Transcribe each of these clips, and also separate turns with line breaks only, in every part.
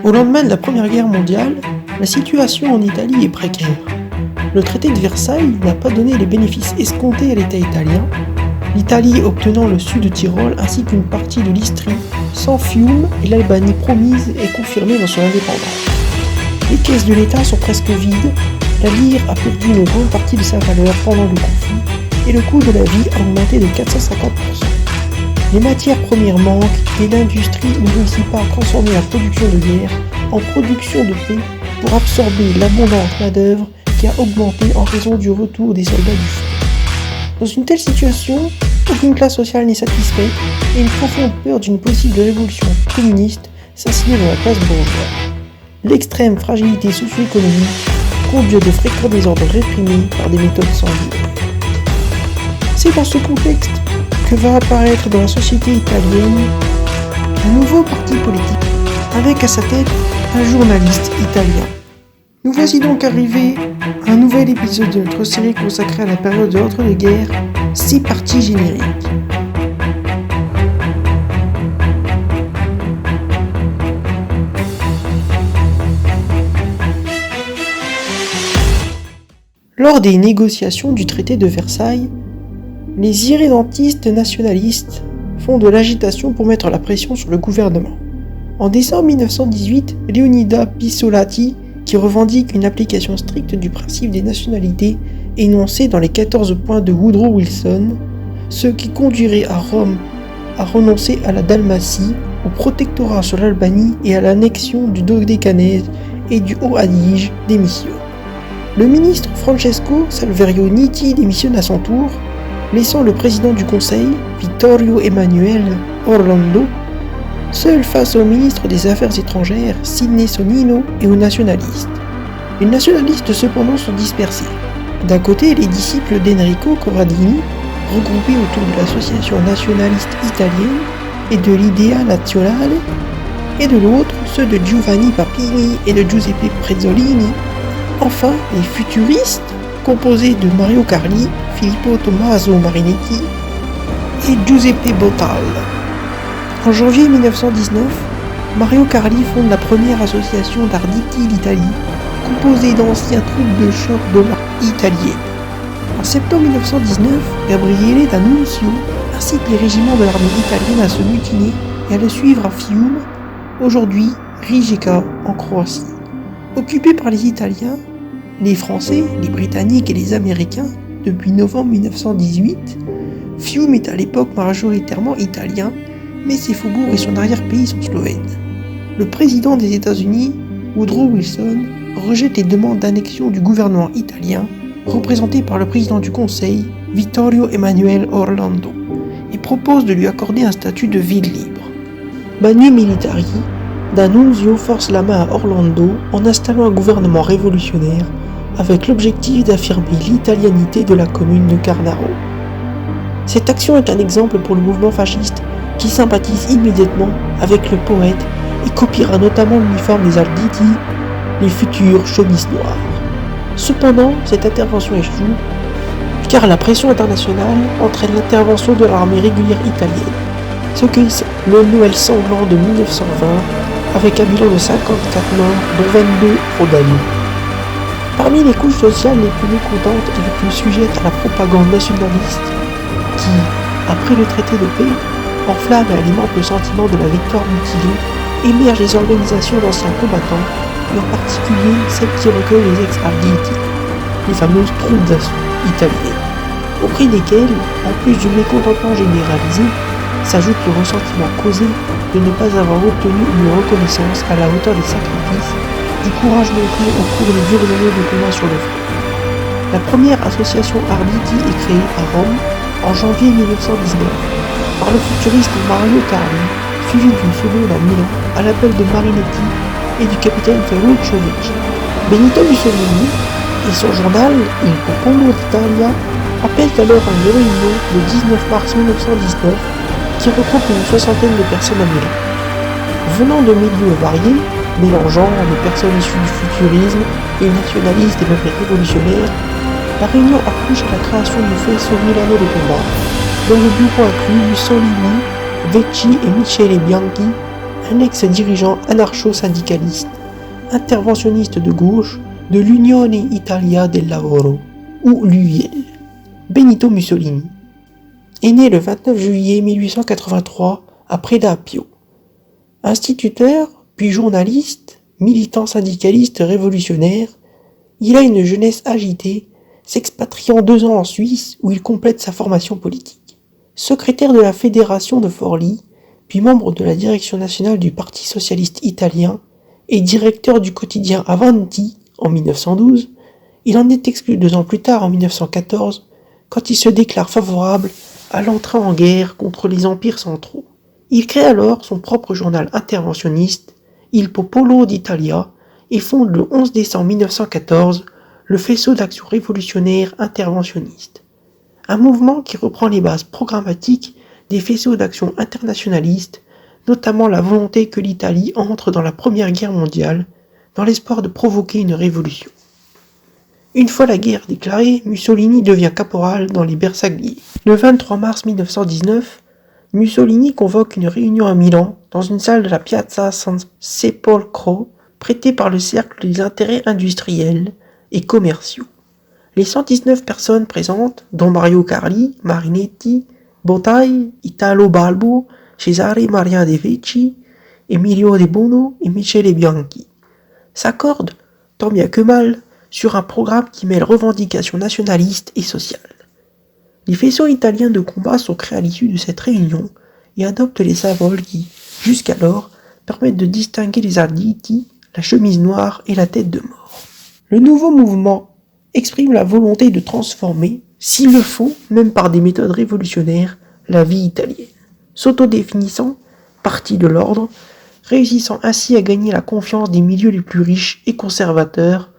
Au lendemain de la Première Guerre mondiale, la situation en Italie est précaire. Le traité de Versailles n'a pas donné les bénéfices escomptés à l'État italien, l'Italie obtenant le sud de Tyrol ainsi qu'une partie de l'Istrie, sans Fiume et l'Albanie promise et confirmée dans son indépendance. Les caisses de l'État sont presque vides, la lire a perdu une grande partie de sa valeur pendant le conflit et le coût de la vie a augmenté de 450%. Les matières premières manquent et l'industrie ne réussit pas à transformer la production de guerre en production de paix pour absorber l'abondante main-d'œuvre qui a augmenté en raison du retour des soldats du front. Dans une telle situation, aucune classe sociale n'est satisfaite et une profonde peur d'une possible révolution communiste s'insinue dans la classe bourgeoise. L'extrême fragilité socio-économique conduit à de fréquents désordres réprimés par des méthodes sanguinaires. C'est dans ce contexte que va apparaître dans la société italienne un nouveau parti politique, avec à sa tête un journaliste italien. Nous voici donc arrivés à un nouvel épisode de notre série consacrée à la période de l'entre-deux-guerres, 6 parties génériques. Lors des négociations du traité de Versailles, les irrédentistes nationalistes font de l'agitation pour mettre la pression sur le gouvernement. En décembre 1918, Leonida Pissolati, qui revendique une application stricte du principe des nationalités énoncé dans les 14 points de Woodrow Wilson, ce qui conduirait à Rome à renoncer à la Dalmatie, au protectorat sur l'Albanie et à l'annexion du Dodécanèse et du Haut-Adige, démissionne. Le ministre Francesco Saverio Nitti démissionne à son tour, laissant le président du Conseil, Vittorio Emanuele Orlando, seul face au ministre des Affaires étrangères, Sidney Sonnino, et aux nationalistes. Les nationalistes cependant sont dispersés. D'un côté, les disciples d'Enrico Corradini, regroupés autour de l'Association nationaliste italienne et de l'Idea Nazionale, et de l'autre, ceux de Giovanni Papini et de Giuseppe Prezzolini. Enfin, les futuristes, composés de Mario Carli, Filippo Tommaso Marinetti et Giuseppe Bottal. En janvier 1919, Mario Carli fonde la première association d'Arditi d'Italie, composée d'anciens troupes de choc de l'armée italienne. En septembre 1919, Gabriele D'Annunzio incite les régiments de l'armée italienne à se mutiner et à le suivre à Fiume, aujourd'hui Rijeka en Croatie. Occupés par les Italiens, les Français, les Britanniques et les Américains, depuis novembre 1918, Fiume est à l'époque majoritairement italien, mais ses faubourgs et son arrière-pays sont slovènes. Le président des États-Unis, Woodrow Wilson, rejette les demandes d'annexion du gouvernement italien, représenté par le président du Conseil, Vittorio Emanuele Orlando, et propose de lui accorder un statut de ville libre. Manu Militari, D'Annunzio force la main à Orlando en installant un gouvernement révolutionnaire avec l'objectif d'affirmer l'italianité de la commune de Carnaro. Cette action est un exemple pour le mouvement fasciste qui sympathise immédiatement avec le poète et copiera notamment l'uniforme des Arditi, les futurs chemises noires. Cependant, cette intervention échoue car la pression internationale entraîne l'intervention de l'armée régulière italienne, ce qui est le Noël sanglant de 1920 avec un bilan de 54 morts dont 22 au Danube. Parmi les couches sociales les plus mécontentes et les plus sujettes à la propagande nationaliste qui, après le traité de paix, enflamme et alimente le sentiment de la victoire mutilée, émergent les organisations d'anciens combattants, et en particulier celles qui recueillent les ex-arditi, les fameuses troupes d'assaut italiennes, auprès desquelles, en plus du mécontentement généralisé, s'ajoute le ressentiment causé de ne pas avoir obtenu une reconnaissance à la hauteur des sacrifices, du courage montré au cours des dures années de combat sur le front. La première association Arditi est créée à Rome en janvier 1919 par le futuriste Mario Carli, suivi d'une seconde à Milan à l'appel de Marinetti et du capitaine Ferruccio. Benito Mussolini et son journal Il Popolo d'Italia appellent alors à une réunion le 19 mars 1919 qui regroupe une soixantaine de personnes à Milan. Venant de milieux variés, mélangeant les personnes issues du futurisme, les nationalistes et même les révolutionnaires, la réunion accouche à la création du faisceau milano de combat, dont le bureau inclut Mussolini, Vecchi et Michele Bianchi, un ex-dirigeant anarcho-syndicaliste, interventionniste de gauche de l'Unione Italia del Lavoro, ou l'UIL. Benito Mussolini est né le 29 juillet 1883 à Preda-Appio. Instituteur, puis journaliste, militant syndicaliste révolutionnaire, il a une jeunesse agitée, s'expatriant 2 ans en Suisse où il complète sa formation politique. Secrétaire de la Fédération de Forlì, puis membre de la direction nationale du Parti socialiste italien et directeur du quotidien Avanti en 1912, il en est exclu 2 ans plus tard en 1914 quand il se déclare favorable à l'entrée en guerre contre les empires centraux. Il crée alors son propre journal interventionniste, Il Popolo d'Italia, et fonde le 11 décembre 1914 le Faisceau d'action révolutionnaire interventionniste, un mouvement qui reprend les bases programmatiques des faisceaux d'action internationalistes, notamment la volonté que l'Italie entre dans la Première Guerre mondiale, dans l'espoir de provoquer une révolution. Une fois la guerre déclarée, Mussolini devient caporal dans les Bersagliers. Le 23 mars 1919, Mussolini convoque une réunion à Milan, dans une salle de la Piazza San Sepolcro, prêtée par le Cercle des intérêts industriels et commerciaux. Les 119 personnes présentes, dont Mario Carli, Marinetti, Bottai, Italo Balbo, Cesare Maria De Vecchi, Emilio De Bono et Michele Bianchi, s'accordent, tant bien que mal, sur un programme qui mêle revendications nationalistes et sociales. Les faisceaux italiens de combat sont créés à l'issue de cette réunion et adoptent les symboles qui, jusqu'alors, permettent de distinguer les arditi, la chemise noire et la tête de mort. Le nouveau mouvement exprime la volonté de transformer, s'il le faut, même par des méthodes révolutionnaires, la vie italienne, s'autodéfinissant parti de l'ordre, réussissant ainsi à gagner la confiance des milieux les plus riches et conservateurs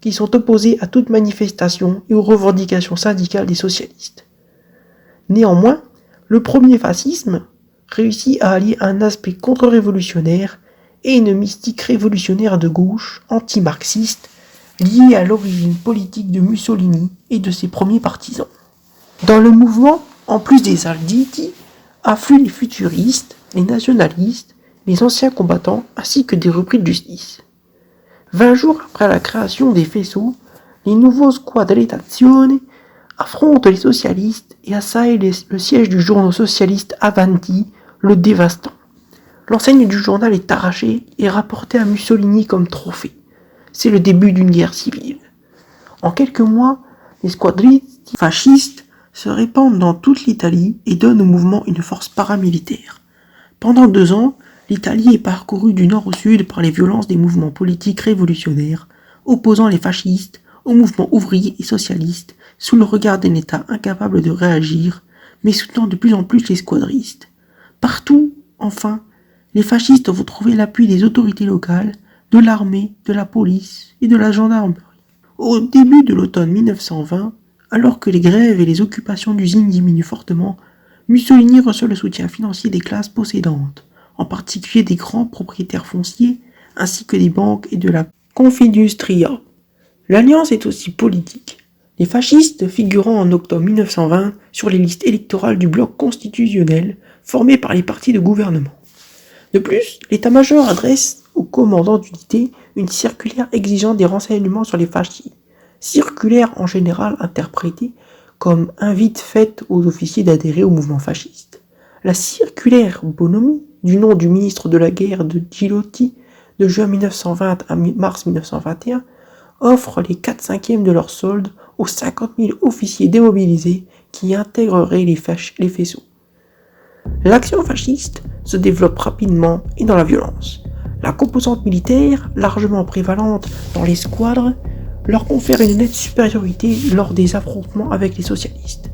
qui sont opposés à toute manifestation et aux revendications syndicales des socialistes. Néanmoins, le premier fascisme réussit à allier un aspect contre-révolutionnaire et une mystique révolutionnaire de gauche, anti-marxiste, liée à l'origine politique de Mussolini et de ses premiers partisans. Dans le mouvement, en plus des arditi, affluent les futuristes, les nationalistes, les anciens combattants ainsi que des repris de justice. 20 jours après la création des faisceaux, les nouveaux squadrettazioni affrontent les socialistes et assaillent le siège du journal socialiste Avanti, le dévastant. L'enseigne du journal est arrachée et rapportée à Mussolini comme trophée. C'est le début d'une guerre civile. En quelques mois, les squadristi fascistes se répandent dans toute l'Italie et donnent au mouvement une force paramilitaire. Pendant 2 ans, l'Italie est parcourue du nord au sud par les violences des mouvements politiques révolutionnaires, opposant les fascistes aux mouvements ouvriers et socialistes, sous le regard d'un État incapable de réagir, mais soutenant de plus en plus les squadristes. Partout, enfin, les fascistes vont trouver l'appui des autorités locales, de l'armée, de la police et de la gendarmerie. Au début de l'automne 1920, alors que les grèves et les occupations d'usines diminuent fortement, Mussolini reçoit le soutien financier des classes possédantes, en particulier des grands propriétaires fonciers, ainsi que des banques et de la Confindustria. L'alliance est aussi politique, les fascistes figurant en octobre 1920 sur les listes électorales du bloc constitutionnel formé par les partis de gouvernement. De plus, l'état-major adresse au commandant d'unité une circulaire exigeant des renseignements sur les fascistes, circulaire en général interprétée comme invite faite aux officiers d'adhérer au mouvement fasciste. La circulaire Bonomi, du nom du ministre de la guerre de Gilotti, de juin 1920 à mars 1921, offre les 4/5 de leur solde aux 50 000 officiers démobilisés qui intégreraient les faisceaux. L'action fasciste se développe rapidement et dans la violence. La composante militaire, largement prévalente dans les squadres, leur confère une nette supériorité lors des affrontements avec les socialistes.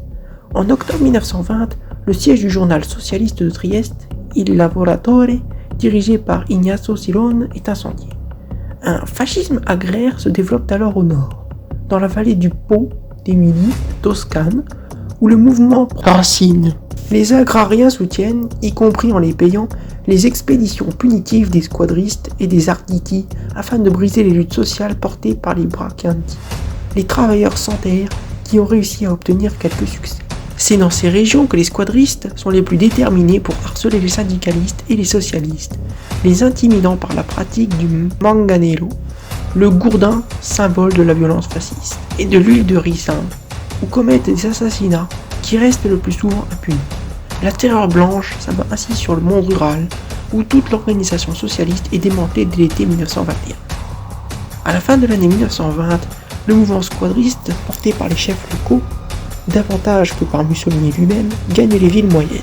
En octobre 1920, le siège du journal socialiste de Trieste, Il Lavoratore, dirigé par Ignazio Silone, est incendié. Un fascisme agraire se développe alors au nord, dans la vallée du Po, d'Émilie, Toscane, où le mouvement racine. Les agrariens soutiennent, y compris en les payant, les expéditions punitives des squadristes et des arditi afin de briser les luttes sociales portées par les bracanti, les travailleurs sans terre qui ont réussi à obtenir quelques succès. C'est dans ces régions que les squadristes sont les plus déterminés pour harceler les syndicalistes et les socialistes, les intimidant par la pratique du manganello, le gourdin symbole de la violence fasciste, et de l'huile de ricin, ou commettent des assassinats qui restent le plus souvent impunis. La terreur blanche s'abat ainsi sur le monde rural, où toute l'organisation socialiste est démantelée dès l'été 1921. À la fin de l'année 1920, le mouvement squadriste, porté par les chefs locaux, davantage que par Mussolini lui-même, gagne les villes moyennes.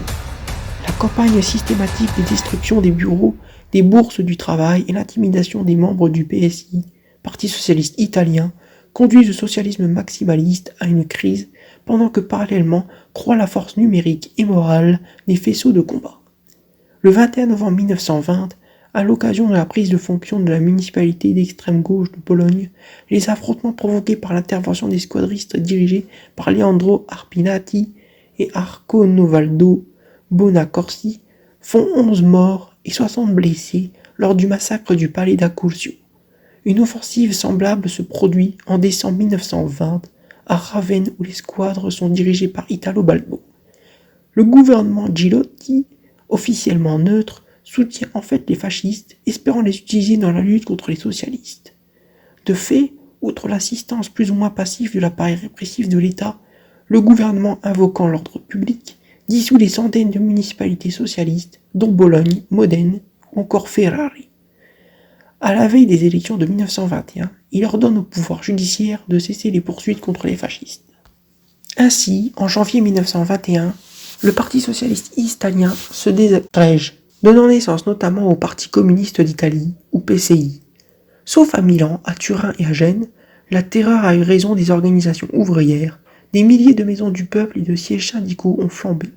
La campagne systématique de destruction des bureaux, des bourses du travail et l'intimidation des membres du PSI, Parti socialiste italien, conduisent le socialisme maximaliste à une crise, pendant que parallèlement croît la force numérique et morale des faisceaux de combat. Le 21 novembre 1920, à l'occasion de la prise de fonction de la municipalité d'extrême gauche de Bologne, les affrontements provoqués par l'intervention des squadristes dirigés par Leandro Arpinati et Arconovaldo Bonaccorsi font 11 morts et 60 blessés lors du massacre du palais d'Accursio. Une offensive semblable se produit en décembre 1920 à Ravenne où les squadres sont dirigés par Italo Balbo. Le gouvernement Gilotti, officiellement neutre, soutient en fait les fascistes, espérant les utiliser dans la lutte contre les socialistes. De fait, outre l'assistance plus ou moins passive de l'appareil répressif de l'État, le gouvernement invoquant l'ordre public dissout des centaines de municipalités socialistes, dont Bologne, Modène ou encore Ferrari. À la veille des élections de 1921, il ordonne au pouvoir judiciaire de cesser les poursuites contre les fascistes. Ainsi, en janvier 1921, le Parti socialiste italien se désagrège, donnant naissance notamment au Parti communiste d'Italie, ou PCI. Sauf à Milan, à Turin et à Gênes, la terreur a eu raison des organisations ouvrières, des milliers de maisons du peuple et de sièges syndicaux ont flambé.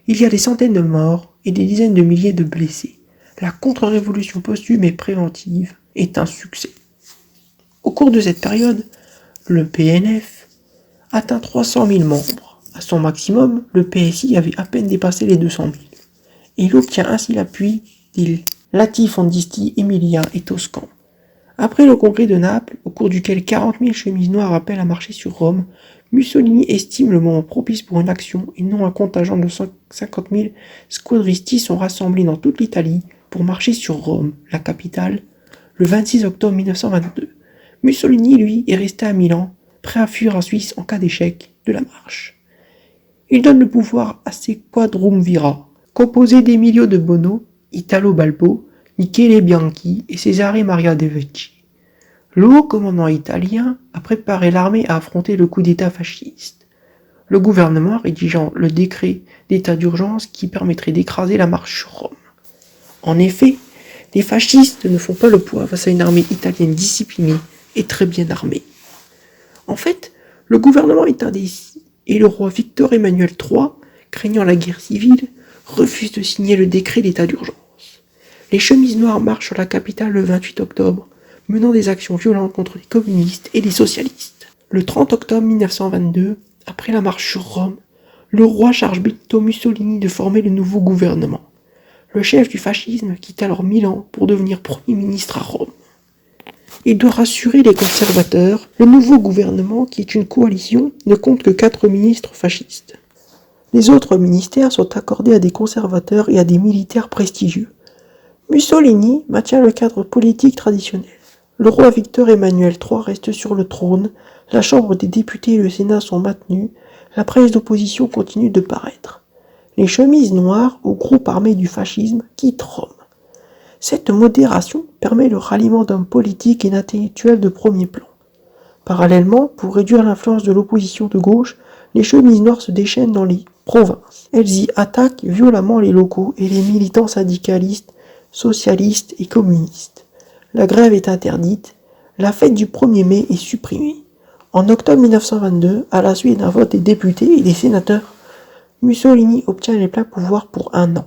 Il y a des centaines de morts et des dizaines de milliers de blessés. La contre-révolution posthume et préventive est un succès. Au cours de cette période, le PNF atteint 300 000 membres. À son maximum, le PSI avait à peine dépassé les 200 000. Il obtient ainsi l'appui des latifondisti émiliens et toscans. Après le congrès de Naples, au cours duquel 40 000 chemises noires appellent à marcher sur Rome, Mussolini estime le moment propice pour une action et non un contingent de 150 000 squadristi sont rassemblés dans toute l'Italie pour marcher sur Rome, la capitale, le 26 octobre 1922. Mussolini, lui, est resté à Milan, prêt à fuir en Suisse en cas d'échec de la marche. Il donne le pouvoir à ses quadrumviras, composé d'Emilio de Bono, Italo Balbo, Michele Bianchi et Cesare Maria De Vecchi. Le haut commandant italien a préparé l'armée à affronter le coup d'État fasciste. Le gouvernement rédigeant le décret d'état d'urgence qui permettrait d'écraser la marche sur Rome. En effet, les fascistes ne font pas le poids face à une armée italienne disciplinée et très bien armée. En fait, le gouvernement est indécis et le roi Victor Emmanuel III, craignant la guerre civile, refuse de signer le décret d'état d'urgence. Les chemises noires marchent sur la capitale le 28 octobre, menant des actions violentes contre les communistes et les socialistes. Le 30 octobre 1922, après la marche sur Rome, le roi charge Benito Mussolini de former le nouveau gouvernement. Le chef du fascisme quitte alors Milan pour devenir Premier ministre à Rome. Il doit rassurer les conservateurs, le nouveau gouvernement, qui est une coalition, ne compte que 4 ministres fascistes. Les autres ministères sont accordés à des conservateurs et à des militaires prestigieux. Mussolini maintient le cadre politique traditionnel. Le roi Victor Emmanuel III reste sur le trône, la Chambre des députés et le Sénat sont maintenus, la presse d'opposition continue de paraître. Les chemises noires, au groupe armé du fascisme, quittent Rome. Cette modération permet le ralliement d'hommes politiques et d'intellectuels de premier plan. Parallèlement, pour réduire l'influence de l'opposition de gauche, les chemises noires se déchaînent dans les provinces. Elles y attaquent violemment les locaux et les militants syndicalistes, socialistes et communistes. La grève est interdite, la fête du 1er mai est supprimée. En octobre 1922, à la suite d'un vote des députés et des sénateurs, Mussolini obtient les pleins pouvoirs pour 1 an.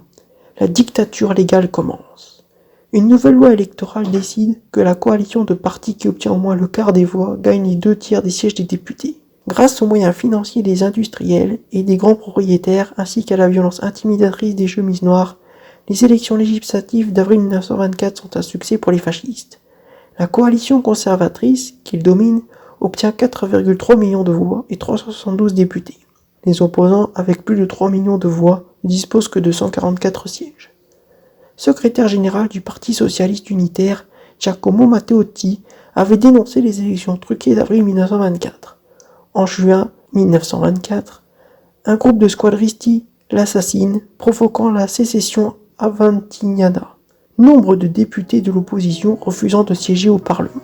La dictature légale commence. Une nouvelle loi électorale décide que la coalition de partis qui obtient au moins le quart des voix gagne les 2/3 des sièges des députés. Grâce aux moyens financiers des industriels et des grands propriétaires ainsi qu'à la violence intimidatrice des chemises noires, les élections législatives d'avril 1924 sont un succès pour les fascistes. La coalition conservatrice, qu'ils dominent, obtient 4,3 millions de voix et 372 députés. Les opposants, avec plus de 3 millions de voix, ne disposent que de 144 sièges. Secrétaire général du Parti socialiste unitaire, Giacomo Matteotti avait dénoncé les élections truquées d'avril 1924. En juin 1924, un groupe de squadristi l'assassine, provoquant la sécession aventiniana. Nombre de députés de l'opposition refusant de siéger au Parlement.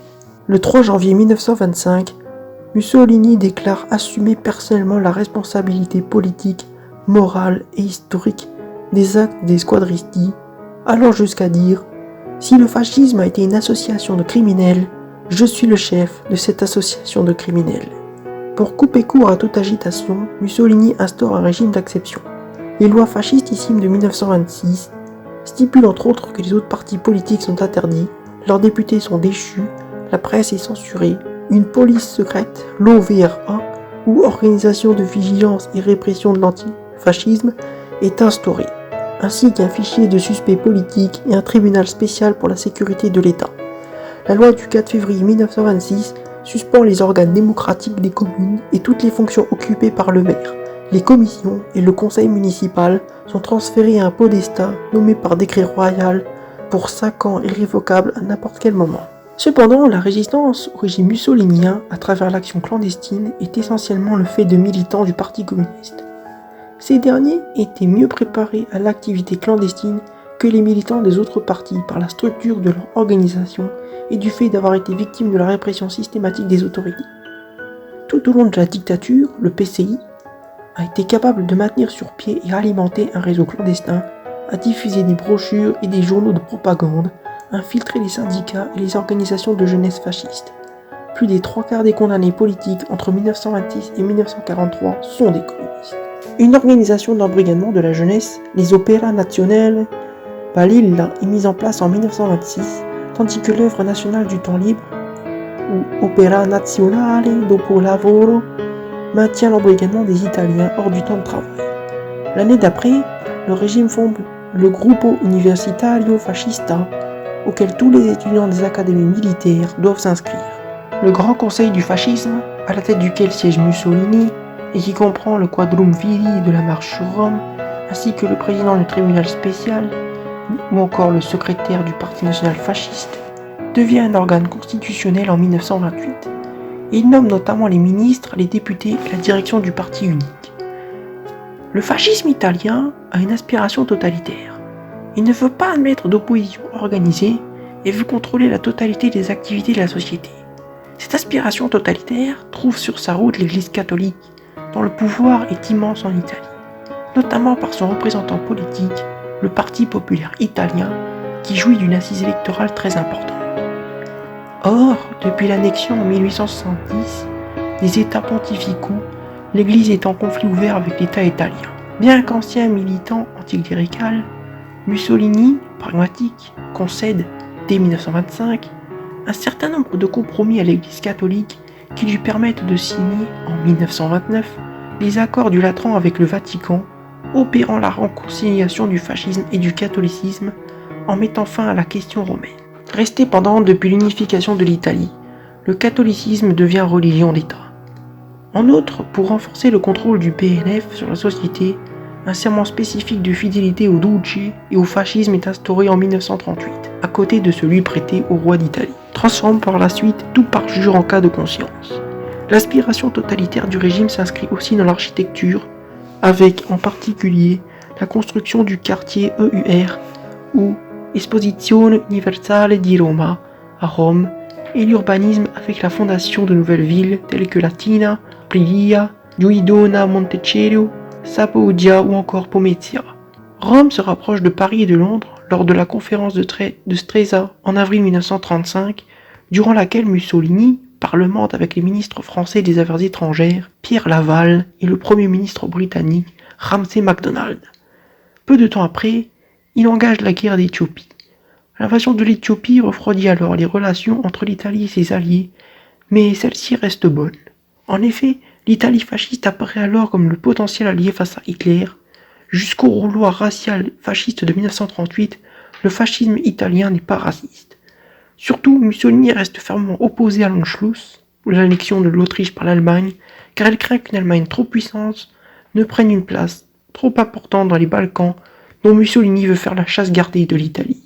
Le 3 janvier 1925, Mussolini déclare assumer personnellement la responsabilité politique, morale et historique des actes des squadristi, allant jusqu'à dire « Si le fascisme a été une association de criminels, je suis le chef de cette association de criminels ». Pour couper court à toute agitation, Mussolini instaure un régime d'exception. Les lois fascistissimes de 1926 stipulent entre autres que les autres partis politiques sont interdits, leurs députés sont déchus, la presse est censurée, une police secrète, l'OVRA, ou Organisation de vigilance et répression de l'antifascisme, est instaurée, ainsi qu'un fichier de suspects politiques et un tribunal spécial pour la sécurité de l'État. La loi du 4 février 1926 suspend les organes démocratiques des communes et toutes les fonctions occupées par le maire. Les commissions et le conseil municipal sont transférés à un podestat nommé par décret royal pour 5 ans irrévocable à n'importe quel moment. Cependant, la résistance au régime mussolinien à travers l'action clandestine est essentiellement le fait de militants du Parti communiste. Ces derniers étaient mieux préparés à l'activité clandestine que les militants des autres partis par la structure de leur organisation et du fait d'avoir été victimes de la répression systématique des autorités. Tout au long de la dictature, le PCI a été capable de maintenir sur pied et alimenter un réseau clandestin, à diffuser des brochures et des journaux de propagande, infiltrer les syndicats et les organisations de jeunesse fascistes. Plus des 3/4 des condamnés politiques entre 1926 et 1943 sont des communistes. Une organisation d'embrigadement de la jeunesse, les Opera Nazionale Balilla, est mise en place en 1926, tandis que l'œuvre nationale du temps libre, ou Opera Nazionale dopo lavoro, maintient l'embrigadement des Italiens hors du temps de travail. L'année d'après, le régime fonde le Gruppo Universitario Fascista, auquel tous les étudiants des académies militaires doivent s'inscrire. Le Grand Conseil du fascisme, à la tête duquel siège Mussolini, et qui comprend le Quadrumviri de la marche sur Rome, ainsi que le président du tribunal spécial, ou encore le secrétaire du Parti national fasciste, devient un organe constitutionnel en 1928. Il nomme notamment les ministres, les députés et la direction du parti unique. Le fascisme italien a une aspiration totalitaire. Il ne veut pas admettre d'opposition organisée et veut contrôler la totalité des activités de la société. Cette aspiration totalitaire trouve sur sa route l'Église catholique, dont le pouvoir est immense en Italie, notamment par son représentant politique, le Parti populaire italien, qui jouit d'une assise électorale très importante. Or, depuis l'annexion en 1870 des États pontificaux, l'Église est en conflit ouvert avec l'État italien. Bien qu'ancien militant anticlérical, Mussolini, pragmatique, concède, dès 1925, un certain nombre de compromis à l'Église catholique qui lui permettent de signer, en 1929, les accords du Latran avec le Vatican, opérant la réconciliation du fascisme et du catholicisme en mettant fin à la question romaine. Resté pendante depuis l'unification de l'Italie, le catholicisme devient religion d'État. En outre, pour renforcer le contrôle du PNF sur la société, un serment spécifique de fidélité au Duce et au fascisme est instauré en 1938, à côté de celui prêté au roi d'Italie, transforme par la suite tout parjure en cas de conscience. L'aspiration totalitaire du régime s'inscrit aussi dans l'architecture, avec en particulier la construction du quartier EUR ou Esposizione Universale di Roma à Rome et l'urbanisme avec la fondation de nouvelles villes telles que Latina, Aprilia, Giuidona Montecelio, Sapaudia ou encore Pomezia. Rome se rapproche de Paris et de Londres lors de la conférence de Stresa en avril 1935, durant laquelle Mussolini parlemente avec les ministres français des Affaires étrangères, Pierre Laval, et le Premier ministre britannique, Ramsay MacDonald. Peu de temps après, il engage la guerre d'Éthiopie. L'invasion de l'Éthiopie refroidit alors les relations entre l'Italie et ses alliés, mais celle-ci reste bonne. En effet, l'Italie fasciste apparaît alors comme le potentiel allié face à Hitler. Jusqu'au rouleau racial fasciste de 1938, le fascisme italien n'est pas raciste. Surtout, Mussolini reste fermement opposé à l'Anschluss, ou l'annexion de l'Autriche par l'Allemagne, car elle craint qu'une Allemagne trop puissante ne prennent une place trop importante dans les Balkans dont Mussolini veut faire la chasse gardée de l'Italie.